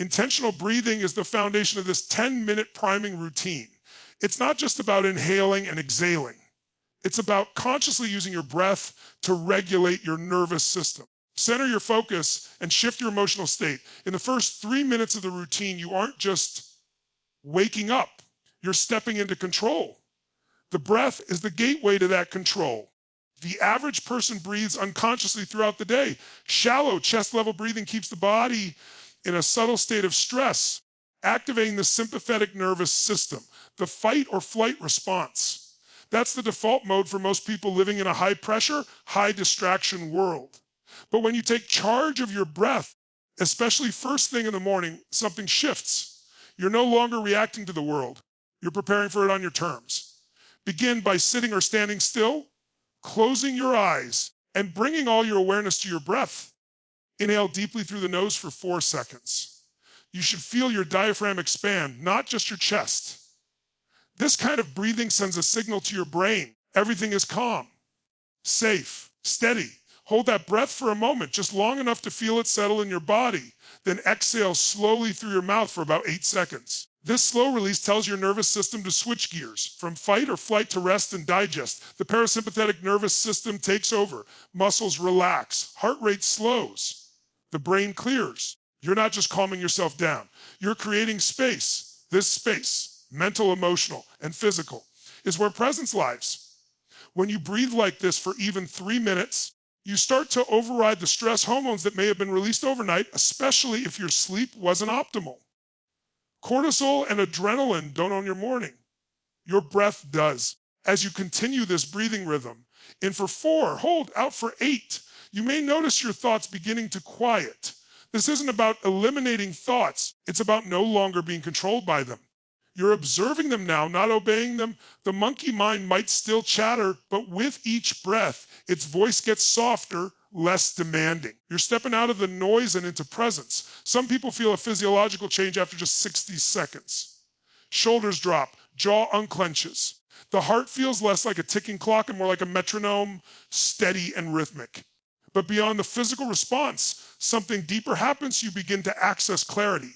Intentional breathing is the foundation of this 10-minute priming routine. It's not just about inhaling and exhaling. It's about consciously using your breath to regulate your nervous system. Center your focus and shift your emotional state. In the first 3 minutes of the routine, you aren't just waking up, you're stepping into control. The breath is the gateway to that control. The average person breathes unconsciously throughout the day. Shallow chest-level breathing keeps the body in a subtle state of stress, activating the sympathetic nervous system, the fight or flight response. That's the default mode for most people living in a high-pressure, high-distraction world. But when you take charge of your breath, especially first thing in the morning, something shifts. You're no longer reacting to the world. You're preparing for it on your terms. Begin by sitting or standing still, closing your eyes, and bringing all your awareness to your breath. Inhale deeply through the nose for 4 seconds. You should feel your diaphragm expand, not just your chest. This kind of breathing sends a signal to your brain. Everything is calm, safe, steady. Hold that breath for a moment, just long enough to feel it settle in your body. Then exhale slowly through your mouth for about 8 seconds. This slow release tells your nervous system to switch gears, from fight or flight to rest and digest. The parasympathetic nervous system takes over. Muscles relax. Heart rate slows. The brain clears. You're not just calming yourself down. You're creating space. This space, mental, emotional, and physical, is where presence lives. When you breathe like this for even 3 minutes, you start to override the stress hormones that may have been released overnight, especially if your sleep wasn't optimal. Cortisol and adrenaline don't own your morning. Your breath does. As you continue this breathing rhythm, in for 4, hold, out for 8, you may notice your thoughts beginning to quiet. This isn't about eliminating thoughts. It's about no longer being controlled by them. You're observing them now, not obeying them. The monkey mind might still chatter, but with each breath, its voice gets softer, less demanding. You're stepping out of the noise and into presence. Some people feel a physiological change after just 60 seconds. Shoulders drop, jaw unclenches. The heart feels less like a ticking clock and more like a metronome, steady and rhythmic. But beyond the physical response, something deeper happens. You begin to access clarity.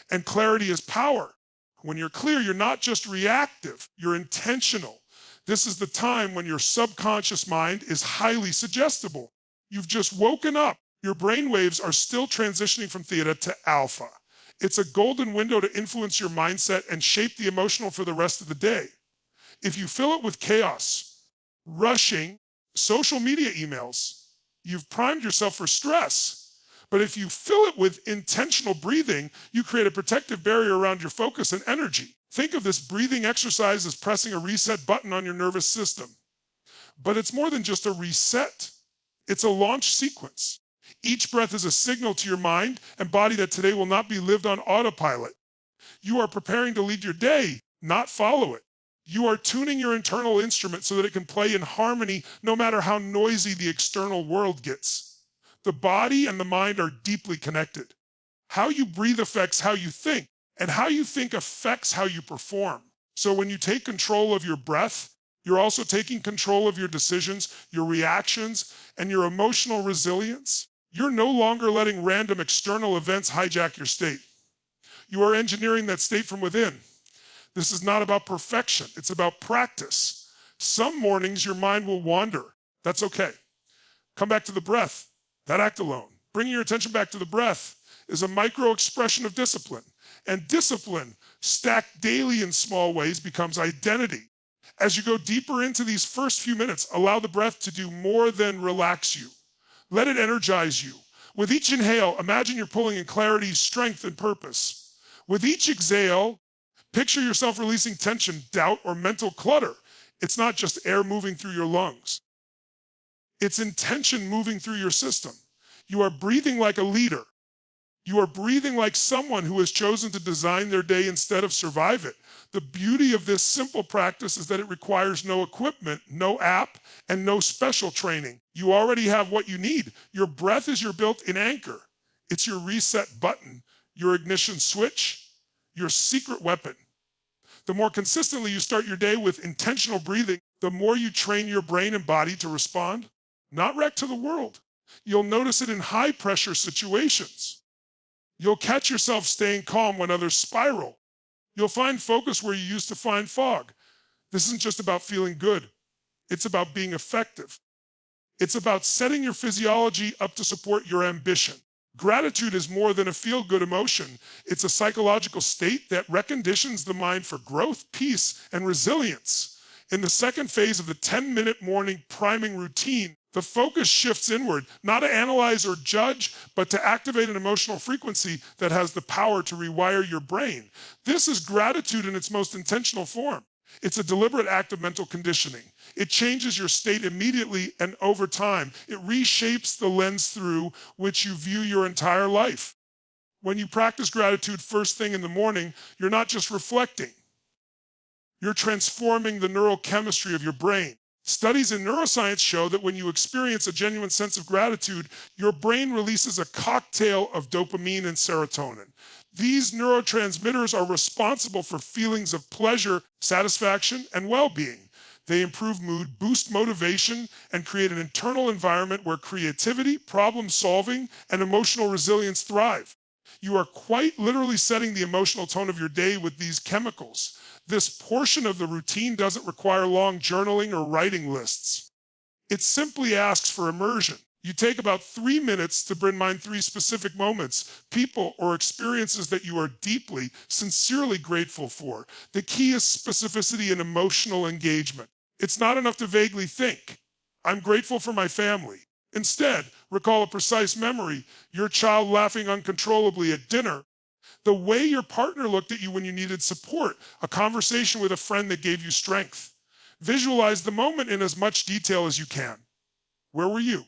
And clarity is power. When you're clear, you're not just reactive, you're intentional. This is the time when your subconscious mind is highly suggestible. You've just woken up. Your brain waves are still transitioning from theta to alpha. It's a golden window to influence your mindset and shape the emotional for the rest of the day. If you fill it with chaos, rushing, social media emails, you've primed yourself for stress. But if you fill it with intentional breathing, you create a protective barrier around your focus and energy. Think of this breathing exercise as pressing a reset button on your nervous system. But it's more than just a reset. It's a launch sequence. Each breath is a signal to your mind and body that today will not be lived on autopilot. You are preparing to lead your day, not follow it. You are tuning your internal instrument so that it can play in harmony no matter how noisy the external world gets. The body and the mind are deeply connected. How you breathe affects how you think, and how you think affects how you perform. So when you take control of your breath, you're also taking control of your decisions, your reactions, and your emotional resilience. You're no longer letting random external events hijack your state. You are engineering that state from within. This is not about perfection. It's about practice. Some mornings your mind will wander. That's okay. Come back to the breath. That act alone, bringing your attention back to the breath, is a micro expression of discipline. And discipline, stacked daily in small ways, becomes identity. As you go deeper into these first few minutes, allow the breath to do more than relax you. Let it energize you. With each inhale, imagine you're pulling in clarity, strength, and purpose. With each exhale, picture yourself releasing tension, doubt, or mental clutter. It's not just air moving through your lungs. It's intention moving through your system. You are breathing like a leader. You are breathing like someone who has chosen to design their day instead of survive it. The beauty of this simple practice is that it requires no equipment, no app, and no special training. You already have what you need. Your breath is your built-in anchor. It's your reset button, your ignition switch, your secret weapon. The more consistently you start your day with intentional breathing, the more you train your brain and body to respond. Not react to the world. You'll notice it in high-pressure situations. You'll catch yourself staying calm when others spiral. You'll find focus where you used to find fog. This isn't just about feeling good. It's about being effective. It's about setting your physiology up to support your ambition. Gratitude is more than a feel-good emotion. It's a psychological state that reconditions the mind for growth, peace, and resilience. In the second phase of the 10-minute morning priming routine, the focus shifts inward, not to analyze or judge, but to activate an emotional frequency that has the power to rewire your brain. This is gratitude in its most intentional form. It's a deliberate act of mental conditioning. It changes your state immediately and over time. It reshapes the lens through which you view your entire life. When you practice gratitude first thing in the morning, you're not just reflecting. You're transforming the neurochemistry of your brain. Studies in neuroscience show that when you experience a genuine sense of gratitude, your brain releases a cocktail of dopamine and serotonin. These neurotransmitters are responsible for feelings of pleasure, satisfaction, and well-being. They improve mood, boost motivation, and create an internal environment where creativity, problem-solving, and emotional resilience thrive. You are quite literally setting the emotional tone of your day with these chemicals. This portion of the routine doesn't require long journaling or writing lists. It simply asks for immersion. You take about 3 minutes to bring to mind 3 specific moments, people, or experiences that you are deeply, sincerely grateful for. The key is specificity and emotional engagement. It's not enough to vaguely think, I'm grateful for my family. Instead, recall a precise memory, your child laughing uncontrollably at dinner, the way your partner looked at you when you needed support, a conversation with a friend that gave you strength. Visualize the moment in as much detail as you can. Where were you?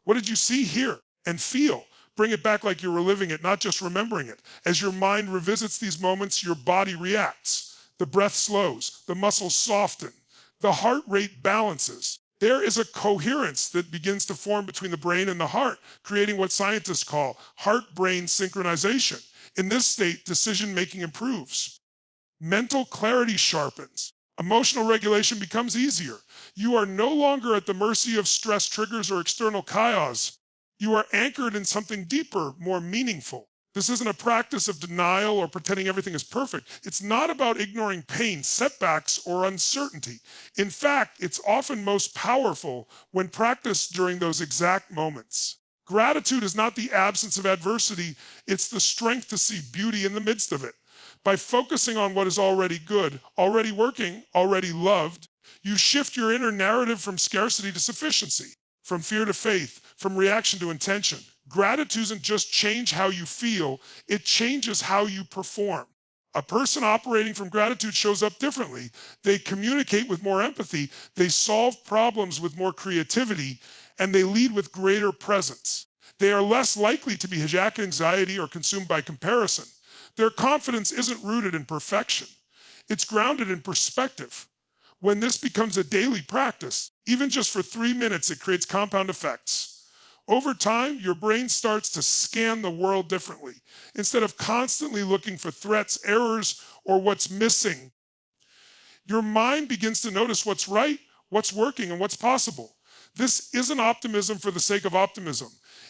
What did you see, hear, and feel? Bring it back like you were living it, not just remembering it. As your mind revisits these moments, your body reacts. The breath slows, the muscles soften, the heart rate balances. There is a coherence that begins to form between the brain and the heart, creating what scientists call heart-brain synchronization. In this state, decision-making improves. Mental clarity sharpens. Emotional regulation becomes easier. You are no longer at the mercy of stress triggers or external chaos. You are anchored in something deeper, more meaningful. This isn't a practice of denial or pretending everything is perfect. It's not about ignoring pain, setbacks, or uncertainty. In fact, it's often most powerful when practiced during those exact moments. Gratitude is not the absence of adversity, it's the strength to see beauty in the midst of it. By focusing on what is already good, already working, already loved, you shift your inner narrative from scarcity to sufficiency, from fear to faith, from reaction to intention. Gratitude doesn't just change how you feel, it changes how you perform. A person operating from gratitude shows up differently. They communicate with more empathy, they solve problems with more creativity, and they lead with greater presence. They are less likely to be hijacked anxiety or consumed by comparison. Their confidence isn't rooted in perfection. It's grounded in perspective. When this becomes a daily practice, even just for 3 minutes, it creates compound effects. Over time, your brain starts to scan the world differently. Instead of constantly looking for threats, errors, or what's missing, your mind begins to notice what's right, what's working, and what's possible. This isn't optimism for the sake of optimism.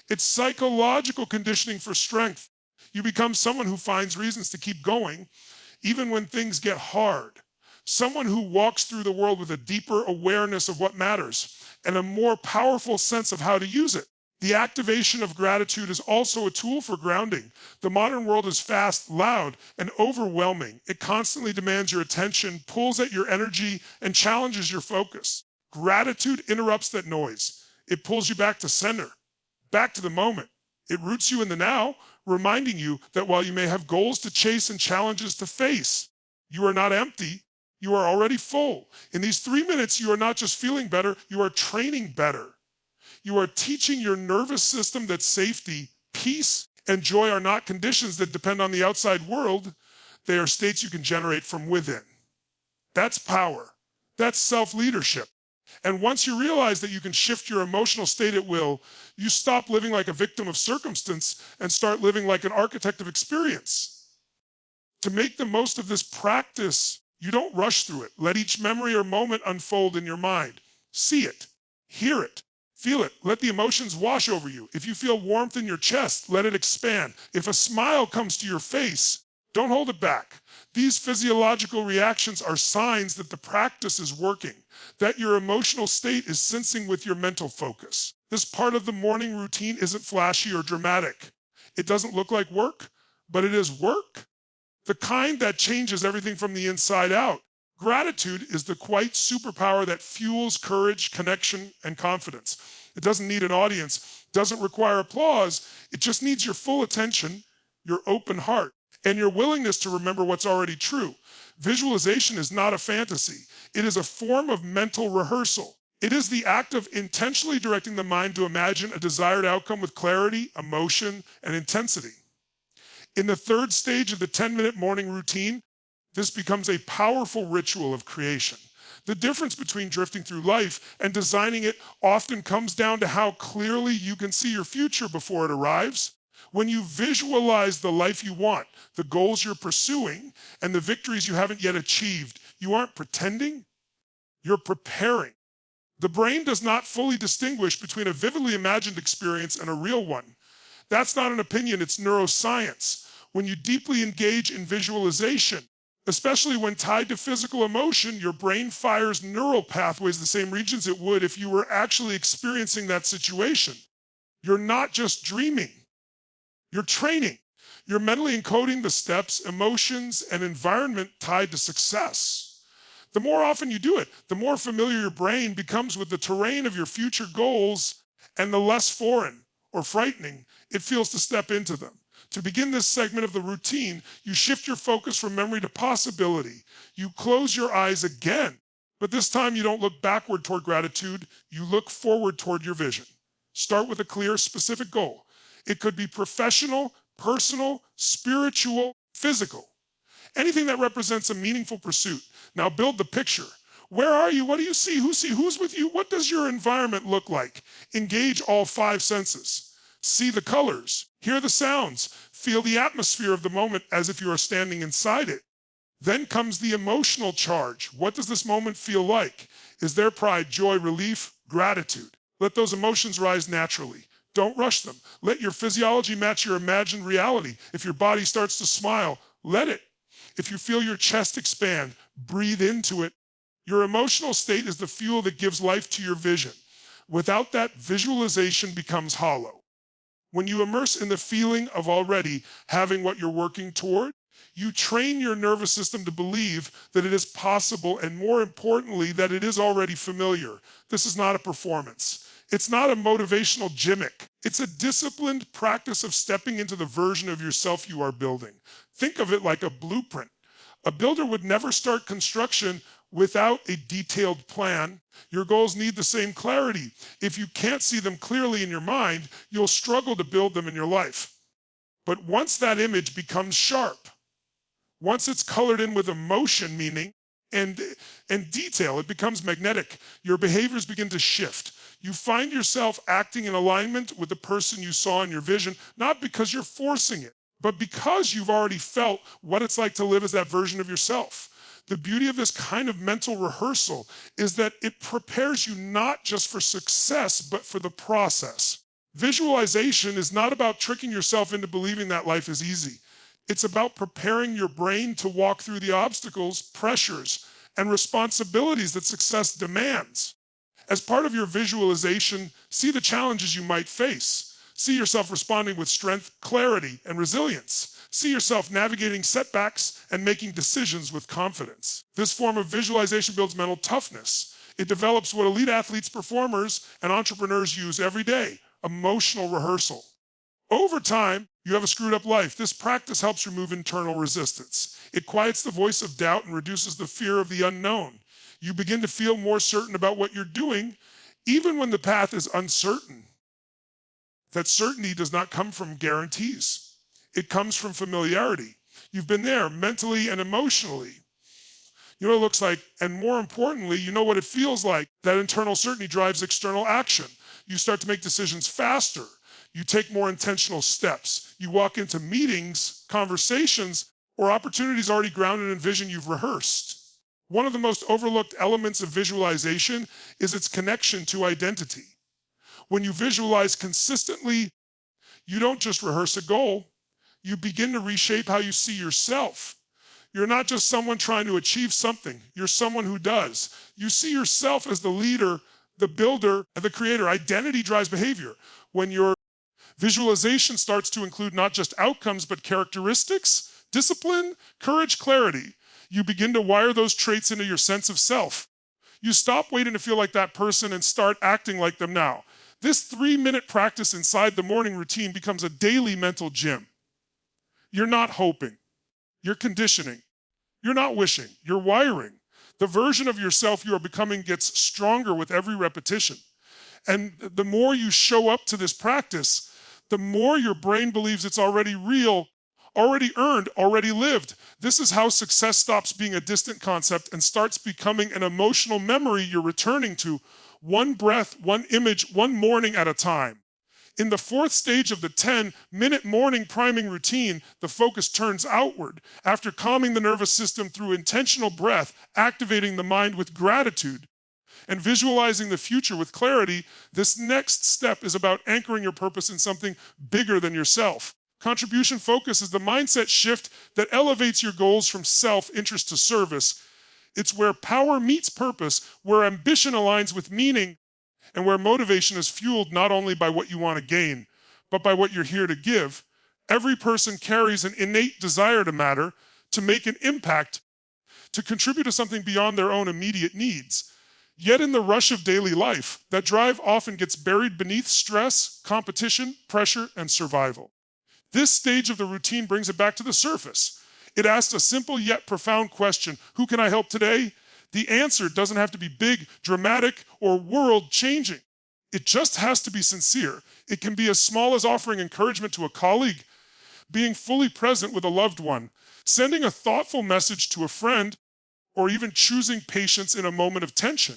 It's psychological conditioning for strength. You become someone who finds reasons to keep going, even when things get hard. Someone who walks through the world with a deeper awareness of what matters and a more powerful sense of how to use it. The activation of gratitude is also a tool for grounding. The modern world is fast, loud, and overwhelming. It constantly demands your attention, pulls at your energy, and challenges your focus. Gratitude interrupts that noise. It pulls you back to center, back to the moment. It roots you in the now, reminding you that while you may have goals to chase and challenges to face, you are not empty, you are already full. In these 3 minutes, you are not just feeling better, you are training better. You are teaching your nervous system that safety, peace, and joy are not conditions that depend on the outside world. They are states you can generate from within. That's power. That's self-leadership. And once you realize that you can shift your emotional state at will, you stop living like a victim of circumstance and start living like an architect of experience. To make the most of this practice, you don't rush through it. Let each memory or moment unfold in your mind. See it, hear it, Feel it. Let the emotions wash over you. If you feel warmth in your chest, let it expand. If a smile comes to your face, don't hold it back. These physiological reactions are signs that the practice is working, that your emotional state is sensing with your mental focus. This part of the morning routine isn't flashy or dramatic. It doesn't look like work, but it is work. The kind that changes everything from the inside out. Gratitude is the quiet superpower that fuels courage, connection, and confidence. It doesn't need an audience, doesn't require applause. It just needs your full attention, your open heart, and your willingness to remember what's already true. Visualization is not a fantasy. It is a form of mental rehearsal. It is the act of intentionally directing the mind to imagine a desired outcome with clarity, emotion, and intensity. In the third stage of the 10-minute morning routine, this becomes a powerful ritual of creation. The difference between drifting through life and designing it often comes down to how clearly you can see your future before it arrives. When you visualize the life you want, the goals you're pursuing, and the victories you haven't yet achieved, you aren't pretending, you're preparing. The brain does not fully distinguish between a vividly imagined experience and a real one. That's not an opinion, it's neuroscience. When you deeply engage in visualization, especially when tied to physical emotion, your brain fires neural pathways, the same regions it would if you were actually experiencing that situation. You're not just dreaming, you're training. You're mentally encoding the steps, emotions, and environment tied to success. The more often you do it, the more familiar your brain becomes with the terrain of your future goals, and the less foreign or frightening it feels to step into them. To begin this segment of the routine, you shift your focus from memory to possibility. You close your eyes again, but this time you don't look backward toward gratitude, you look forward toward your vision. Start with a clear, specific goal. It could be professional, personal, spiritual, physical. Anything that represents a meaningful pursuit. Now build the picture. Where are you? What do you see? Who's with you? What does your environment look like? Engage all 5 senses. See the colors, hear the sounds, feel the atmosphere of the moment as if you are standing inside it. Then comes the emotional charge. What does this moment feel like? Is there pride, joy, relief, gratitude? Let those emotions rise naturally. Don't rush them. Let your physiology match your imagined reality. If your body starts to smile, let it. If you feel your chest expand, breathe into it. Your emotional state is the fuel that gives life to your vision. Without that, visualization becomes hollow. When you immerse in the feeling of already having what you're working toward, you train your nervous system to believe that it is possible, and more importantly, that it is already familiar. This is not a performance. It's not a motivational gimmick. It's a disciplined practice of stepping into the version of yourself you are building. Think of it like a blueprint. A builder would never start construction without a detailed plan. Your goals need the same clarity. If you can't see them clearly in your mind, you'll struggle to build them in your life. But once that image becomes sharp, once it's colored in with emotion, meaning, and detail, it becomes magnetic. Your behaviors begin to shift. You find yourself acting in alignment with the person you saw in your vision, not because you're forcing it, but because you've already felt what it's like to live as that version of yourself. The beauty of this kind of mental rehearsal is that it prepares you not just for success, but for the process. Visualization is not about tricking yourself into believing that life is easy. It's about preparing your brain to walk through the obstacles, pressures, and responsibilities that success demands. As part of your visualization, see the challenges you might face. See yourself responding with strength, clarity, and resilience. See yourself navigating setbacks and making decisions with confidence. This form of visualization builds mental toughness. It develops what elite athletes, performers, and entrepreneurs use every day: emotional rehearsal. Over time, you have a screwed up life. This practice helps remove internal resistance. It quiets the voice of doubt and reduces the fear of the unknown. You begin to feel more certain about what you're doing, even when the path is uncertain. That certainty does not come from guarantees. It comes from familiarity. You've been there mentally and emotionally. You know what it looks like, and more importantly, you know what it feels like. That internal certainty drives external action. You start to make decisions faster. You take more intentional steps. You walk into meetings, conversations, or opportunities already grounded in vision you've rehearsed. One of the most overlooked elements of visualization is its connection to identity. When you visualize consistently, you don't just rehearse a goal, you begin to reshape how you see yourself. You're not just someone trying to achieve something, you're someone who does. You see yourself as the leader, the builder, and the creator. Identity drives behavior. When your visualization starts to include not just outcomes, but characteristics, discipline, courage, clarity, you begin to wire those traits into your sense of self. You stop waiting to feel like that person and start acting like them now. This 3-minute practice inside the morning routine becomes a daily mental gym. You're not hoping. You're conditioning. You're not wishing. You're wiring. The version of yourself you are becoming gets stronger with every repetition. And the more you show up to this practice, the more your brain believes it's already real, already earned, already lived. This is how success stops being a distant concept and starts becoming an emotional memory you're returning to, one breath, one image, one morning at a time. In the 4th stage of the 10-minute morning priming routine, the focus turns outward. After calming the nervous system through intentional breath, activating the mind with gratitude, and visualizing the future with clarity, this next step is about anchoring your purpose in something bigger than yourself. Contribution focus is the mindset shift that elevates your goals from self-interest to service. It's where power meets purpose, where ambition aligns with meaning, and where motivation is fueled not only by what you want to gain, but by what you're here to give. Every person carries an innate desire to matter, to make an impact, to contribute to something beyond their own immediate needs. Yet in the rush of daily life, that drive often gets buried beneath stress, competition, pressure, and survival. This stage of the routine brings it back to the surface. It asks a simple yet profound question: who can I help today? The answer doesn't have to be big, dramatic, or world-changing. It just has to be sincere. It can be as small as offering encouragement to a colleague, being fully present with a loved one, sending a thoughtful message to a friend, or even choosing patience in a moment of tension.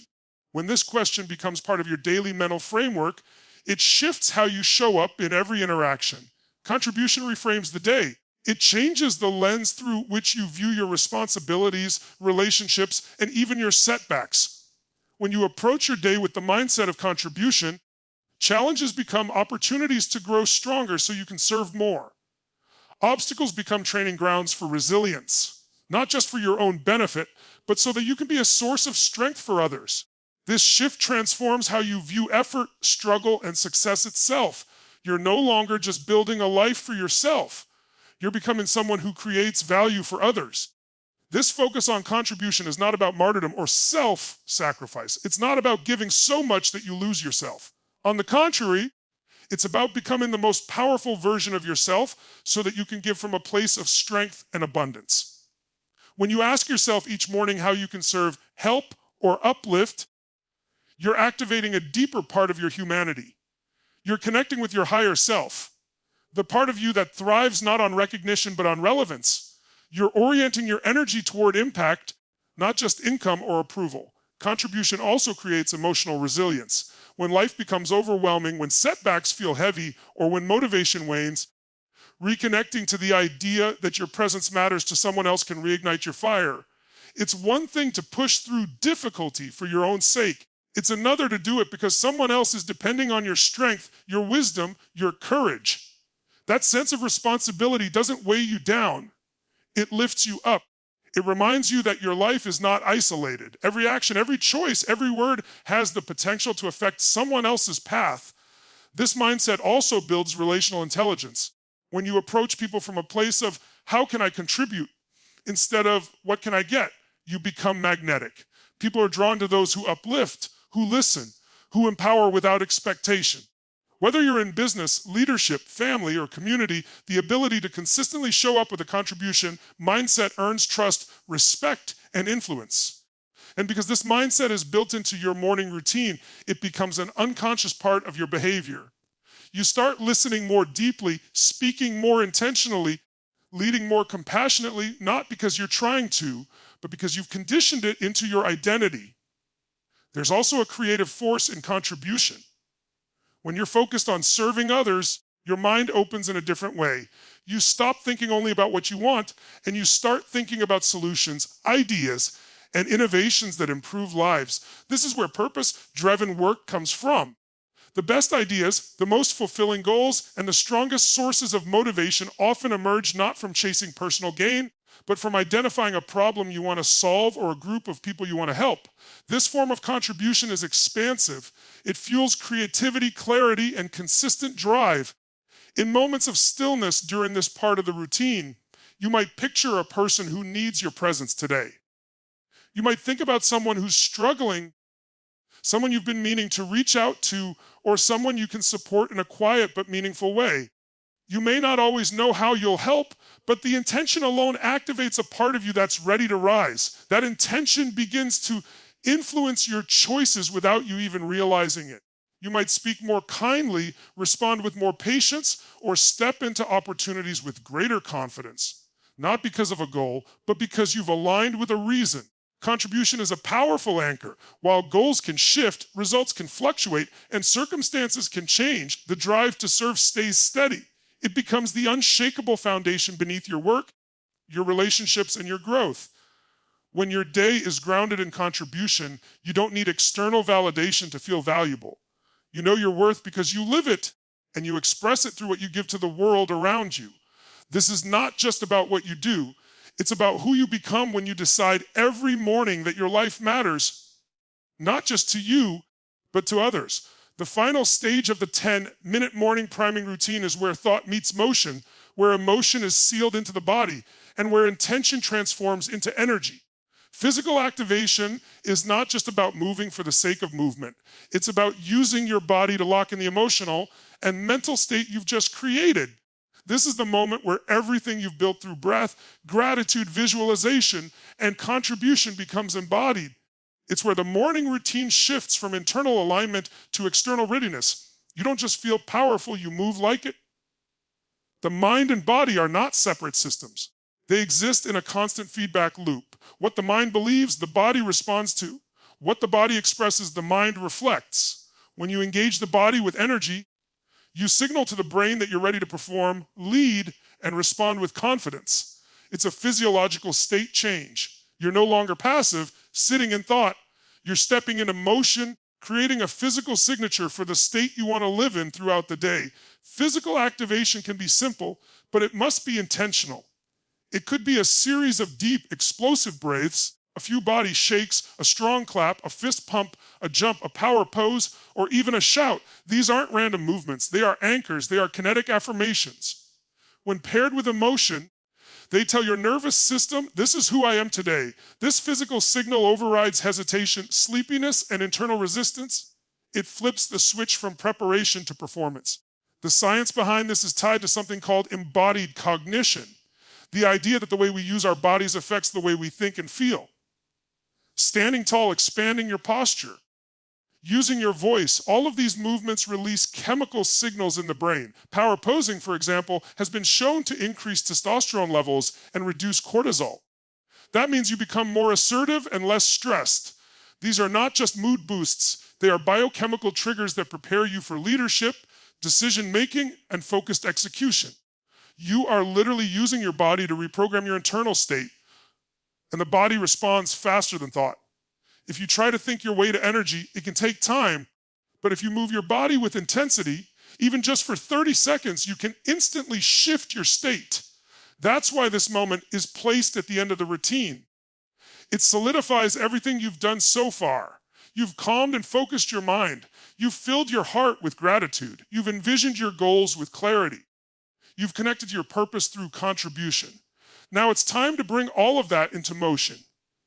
When this question becomes part of your daily mental framework, it shifts how you show up in every interaction. Contribution reframes the day. It changes the lens through which you view your responsibilities, relationships, and even your setbacks. When you approach your day with the mindset of contribution, challenges become opportunities to grow stronger so you can serve more. Obstacles become training grounds for resilience, not just for your own benefit, but so that you can be a source of strength for others. This shift transforms how you view effort, struggle, and success itself. You're no longer just building a life for yourself. You're becoming someone who creates value for others. This focus on contribution is not about martyrdom or self-sacrifice. It's not about giving so much that you lose yourself. On the contrary, it's about becoming the most powerful version of yourself so that you can give from a place of strength and abundance. When you ask yourself each morning how you can serve, help, or uplift, you're activating a deeper part of your humanity. You're connecting with your higher self, the part of you that thrives not on recognition but on relevance. You're orienting your energy toward impact, not just income or approval. Contribution also creates emotional resilience. When life becomes overwhelming, when setbacks feel heavy, or when motivation wanes, reconnecting to the idea that your presence matters to someone else can reignite your fire. It's one thing to push through difficulty for your own sake. It's another to do it because someone else is depending on your strength, your wisdom, your courage. That sense of responsibility doesn't weigh you down. It lifts you up. It reminds you that your life is not isolated. Every action, every choice, every word has the potential to affect someone else's path. This mindset also builds relational intelligence. When you approach people from a place of, how can I contribute? Instead of, what can I get? You become magnetic. People are drawn to those who uplift, who listen, who empower without expectation. Whether you're in business, leadership, family, or community, the ability to consistently show up with a contribution mindset earns trust, respect, and influence. And because this mindset is built into your morning routine, it becomes an unconscious part of your behavior. You start listening more deeply, speaking more intentionally, leading more compassionately, not because you're trying to, but because you've conditioned it into your identity. There's also a creative force in contribution. When you're focused on serving others, your mind opens in a different way. You stop thinking only about what you want, and you start thinking about solutions, ideas, and innovations that improve lives. This is where purpose-driven work comes from. The best ideas, the most fulfilling goals, and the strongest sources of motivation often emerge not from chasing personal gain, but from identifying a problem you want to solve or a group of people you want to help. This form of contribution is expansive. It fuels creativity, clarity, and consistent drive. In moments of stillness during this part of the routine, you might picture a person who needs your presence today. You might think about someone who's struggling, someone you've been meaning to reach out to, or someone you can support in a quiet but meaningful way. You may not always know how you'll help, but the intention alone activates a part of you that's ready to rise. That intention begins to influence your choices without you even realizing it. You might speak more kindly, respond with more patience, or step into opportunities with greater confidence, not because of a goal, but because you've aligned with a reason. Contribution is a powerful anchor. While goals can shift, results can fluctuate, and circumstances can change, the drive to serve stays steady. It becomes the unshakable foundation beneath your work, your relationships, and your growth. When your day is grounded in contribution, you don't need external validation to feel valuable. You know your worth because you live it, and you express it through what you give to the world around you. This is not just about what you do. It's about who you become when you decide every morning that your life matters, not just to you, but to others. The final stage of the 10-minute morning priming routine is where thought meets motion, where emotion is sealed into the body, and where intention transforms into energy. Physical activation is not just about moving for the sake of movement. It's about using your body to lock in the emotional and mental state you've just created. This is the moment where everything you've built through breath, gratitude, visualization, and contribution becomes embodied. It's where the morning routine shifts from internal alignment to external readiness. You don't just feel powerful, you move like it. The mind and body are not separate systems. They exist in a constant feedback loop. What the mind believes, the body responds to. What the body expresses, the mind reflects. When you engage the body with energy, you signal to the brain that you're ready to perform, lead, and respond with confidence. It's a physiological state change. You're no longer passive, sitting in thought. You're stepping into motion, creating a physical signature for the state you want to live in throughout the day. Physical activation can be simple, but it must be intentional. It could be a series of deep, explosive breaths, a few body shakes, a strong clap, a fist pump, a jump, a power pose, or even a shout. These aren't random movements. They are anchors. They are kinetic affirmations. When paired with emotion, they tell your nervous system, this is who I am today. This physical signal overrides hesitation, sleepiness, and internal resistance. It flips the switch from preparation to performance. The science behind this is tied to something called embodied cognition. The idea that the way we use our bodies affects the way we think and feel. Standing tall, expanding your posture, using your voice, all of these movements release chemical signals in the brain. Power posing, for example, has been shown to increase testosterone levels and reduce cortisol. That means you become more assertive and less stressed. These are not just mood boosts. They are biochemical triggers that prepare you for leadership, decision-making, and focused execution. You are literally using your body to reprogram your internal state, and the body responds faster than thought. If you try to think your way to energy, it can take time, but if you move your body with intensity, even just for 30 seconds, you can instantly shift your state. That's why this moment is placed at the end of the routine. It solidifies everything you've done so far. You've calmed and focused your mind. You've filled your heart with gratitude. You've envisioned your goals with clarity. You've connected to your purpose through contribution. Now it's time to bring all of that into motion,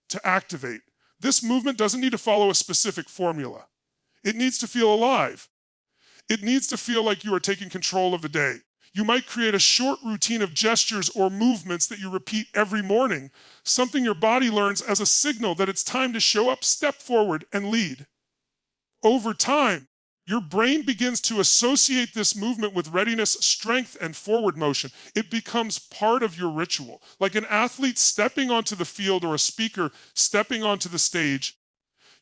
to activate. This movement doesn't need to follow a specific formula. It needs to feel alive. It needs to feel like you are taking control of the day. You might create a short routine of gestures or movements that you repeat every morning, something your body learns as a signal that it's time to show up, step forward, and lead. Over time, your brain begins to associate this movement with readiness, strength, and forward motion. It becomes part of your ritual. Like an athlete stepping onto the field or a speaker stepping onto the stage,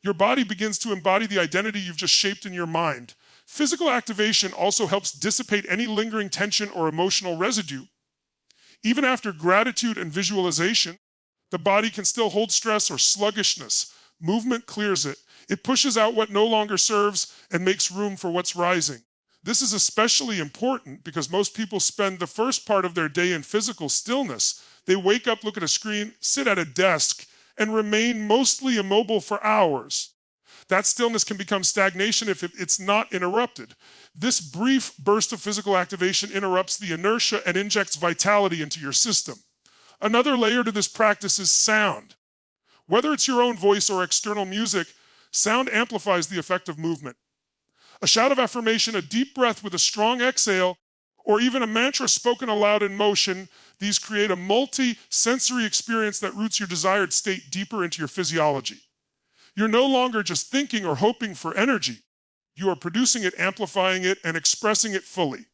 your body begins to embody the identity you've just shaped in your mind. Physical activation also helps dissipate any lingering tension or emotional residue. Even after gratitude and visualization, the body can still hold stress or sluggishness. Movement clears it. It pushes out what no longer serves and makes room for what's rising. This is especially important because most people spend the first part of their day in physical stillness. They wake up, look at a screen, sit at a desk, and remain mostly immobile for hours. That stillness can become stagnation if it's not interrupted. This brief burst of physical activation interrupts the inertia and injects vitality into your system. Another layer to this practice is sound. Whether it's your own voice or external music, sound amplifies the effect of movement. A shout of affirmation, a deep breath with a strong exhale, or even a mantra spoken aloud in motion, these create a multi-sensory experience that roots your desired state deeper into your physiology. You're no longer just thinking or hoping for energy. You are producing it, amplifying it, and expressing it fully.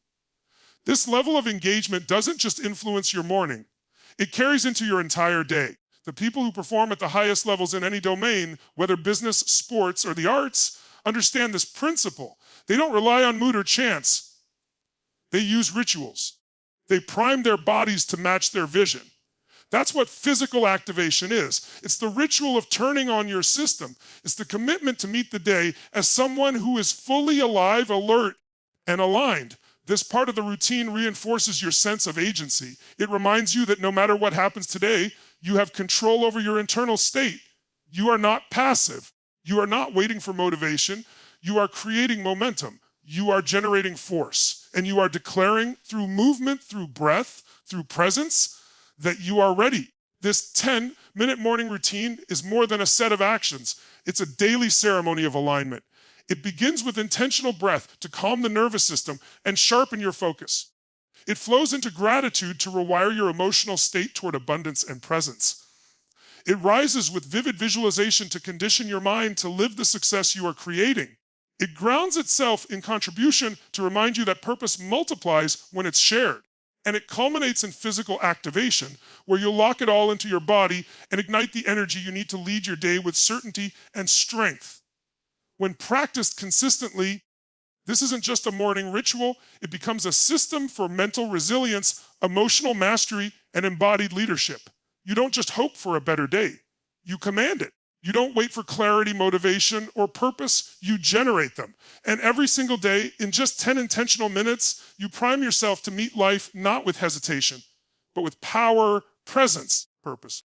This level of engagement doesn't just influence your morning. It carries into your entire day. The people who perform at the highest levels in any domain, whether business, sports, or the arts, understand this principle. They don't rely on mood or chance. They use rituals. They prime their bodies to match their vision. That's what physical activation is. It's the ritual of turning on your system. It's the commitment to meet the day as someone who is fully alive, alert, and aligned. This part of the routine reinforces your sense of agency. It reminds you that no matter what happens today, you have control over your internal state. You are not passive. You are not waiting for motivation. You are creating momentum. You are generating force. And you are declaring through movement, through breath, through presence, that you are ready. This 10-minute morning routine is more than a set of actions. It's a daily ceremony of alignment. It begins with intentional breath to calm the nervous system and sharpen your focus. It flows into gratitude to rewire your emotional state toward abundance and presence. It rises with vivid visualization to condition your mind to live the success you are creating. It grounds itself in contribution to remind you that purpose multiplies when it's shared. And it culminates in physical activation, where you'll lock it all into your body and ignite the energy you need to lead your day with certainty and strength. When practiced consistently, this isn't just a morning ritual, it becomes a system for mental resilience, emotional mastery, and embodied leadership. You don't just hope for a better day, you command it. You don't wait for clarity, motivation, or purpose, you generate them. And every single day, in just 10 intentional minutes, you prime yourself to meet life not with hesitation, but with power, presence, purpose.